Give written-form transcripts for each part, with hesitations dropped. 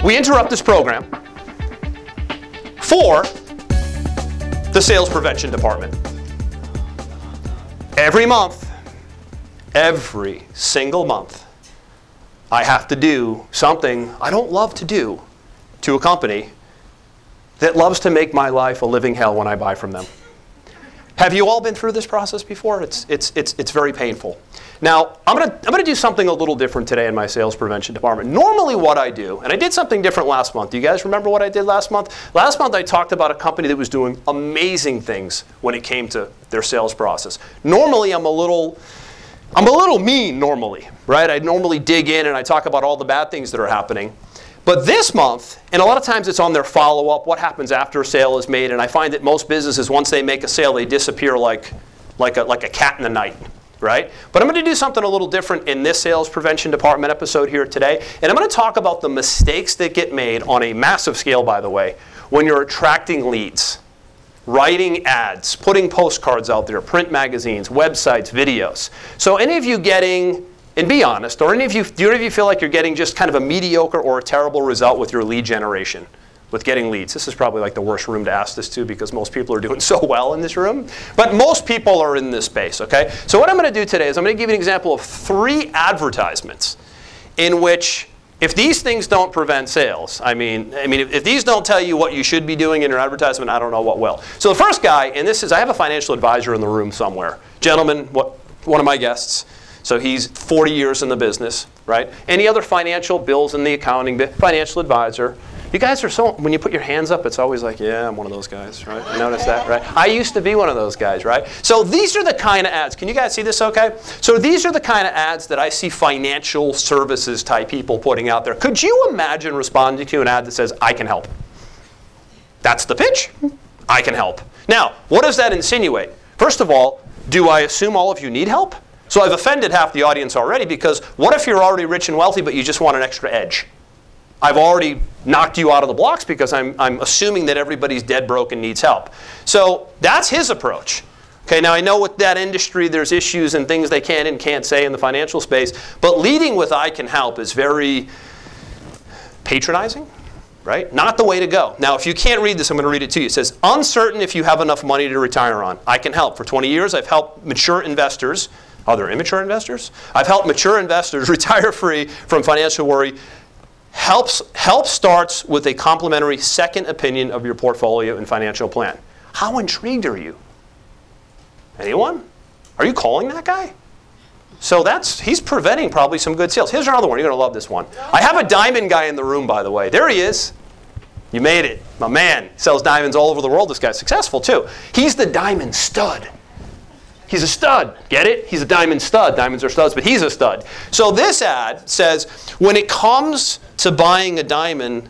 we interrupt this program for the sales prevention department. Every month, every single month, I have to do something I don't love to do to a company that loves to make my life a living hell when I buy from them. Have you all been through this process before? It's very painful. Now, I'm gonna do something a little different today in my sales prevention department. Normally what I do, and I did something different last month. Do you guys remember what I did last month? Last month I talked about a company that was doing amazing things when it came to their sales process. Normally I'm a little mean normally, right? I normally dig in and I talk about all the bad things that are happening. But this month, and a lot of times it's on their follow-up, what happens after a sale is made, and I find that most businesses, once they make a sale, they disappear like a cat in the night, right? But I'm going to do something a little different in this sales prevention department episode here today, and I'm going to talk about the mistakes that get made on a massive scale, by the way, when you're attracting leads, writing ads, putting postcards out there, print magazines, websites, videos. So any of you getting, and be honest, or do any of you feel like you're getting just kind of a mediocre or a terrible result with your lead generation, with getting leads? This is probably like the worst room to ask this to because most people are doing so well in this room. But most people are in this space, okay? So what I'm going to do today is I'm going to give you an example of 3 advertisements in which, if these things don't prevent sales, I mean, if these don't tell you what you should be doing in your advertisement, I don't know what will. So the first guy, and this is, I have a financial advisor in the room somewhere. Gentleman, one of my guests. So he's 40 years in the business, right? Any other financial bills in the accounting, financial advisor. You guys are so, when you put your hands up, it's always like, yeah, I'm one of those guys, right? You notice that, right? I used to be one of those guys, right? So these are the kind of ads. Can you guys see this okay? So these are the kind of ads that I see financial services type people putting out there. Could you imagine responding to an ad that says, I can help? That's the pitch. I can help. Now, what does that insinuate? First of all, do I assume all of you need help? So I've offended half the audience already, because what if you're already rich and wealthy but you just want an extra edge? I've already knocked you out of the blocks because I'm assuming that everybody's dead broke and needs help. So that's his approach. Okay, now I know with that industry there's issues and things they can and can't say in the financial space, but leading with I can help is very patronizing, right? Not the way to go. Now if you can't read this, I'm going to read it to you. It says, uncertain if you have enough money to retire on. I can help. For 20 years I've helped mature investors. Are there immature investors? I've helped mature investors retire free from financial worry. Help starts with a complimentary second opinion of your portfolio and financial plan. How intrigued are you? Anyone? Are you calling that guy? So he's preventing probably some good sales. Here's another one. You're going to love this one. I have a diamond guy in the room, by the way. There he is. You made it. My man sells diamonds all over the world. This guy's successful too. He's the diamond stud. He's a stud. Get it? He's a diamond stud. Diamonds are studs, but he's a stud. So this ad says, when it comes to buying a diamond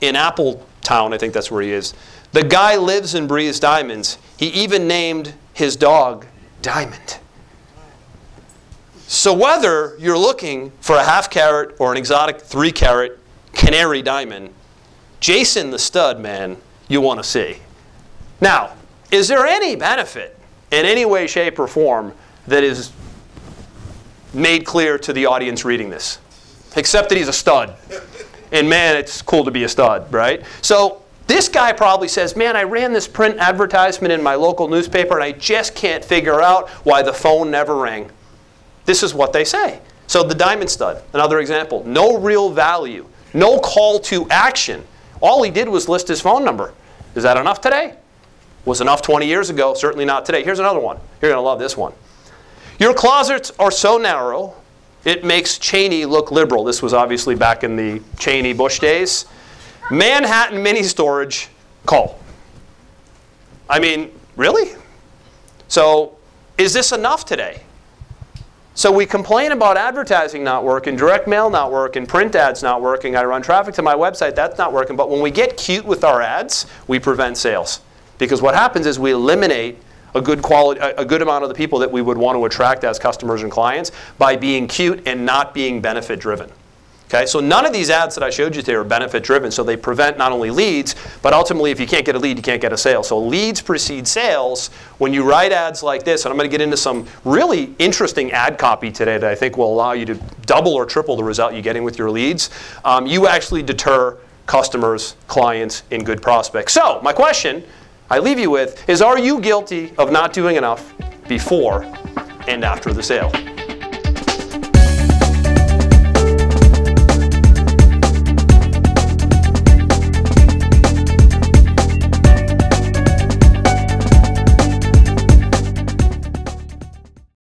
in Appletown, I think that's where he is, the guy lives and breathes diamonds. He even named his dog Diamond. So whether you're looking for a half carat or an exotic 3 carat canary diamond, Jason the stud, man, you want to see. Now, is there any benefit in any way, shape, or form that is made clear to the audience reading this? Except that he's a stud. And man, it's cool to be a stud, right? So this guy probably says, man, I ran this print advertisement in my local newspaper and I just can't figure out why the phone never rang. This is what they say. So the diamond stud, another example. No real value. No call to action. All he did was list his phone number. Is that enough today? Was enough 20 years ago, certainly not today. Here's another one. You're going to love this one. Your closets are so narrow, it makes Cheney look liberal. This was obviously back in the Cheney-Bush days. Manhattan mini storage, call. I mean, really? So is this enough today? So we complain about advertising not working, direct mail not working, print ads not working. I run traffic to my website, that's not working. But when we get cute with our ads, we prevent sales. Because what happens is we eliminate a good amount of the people that we would want to attract as customers and clients by being cute and not being benefit driven. Okay, so none of these ads that I showed you today are benefit driven, so they prevent not only leads, but ultimately if you can't get a lead, you can't get a sale. So leads precede sales. When you write ads like this, and I'm going to get into some really interesting ad copy today that I think will allow you to double or triple the result you're getting with your leads, you actually deter customers, clients, and good prospects. So my question I leave you with is, are you guilty of not doing enough before and after the sale?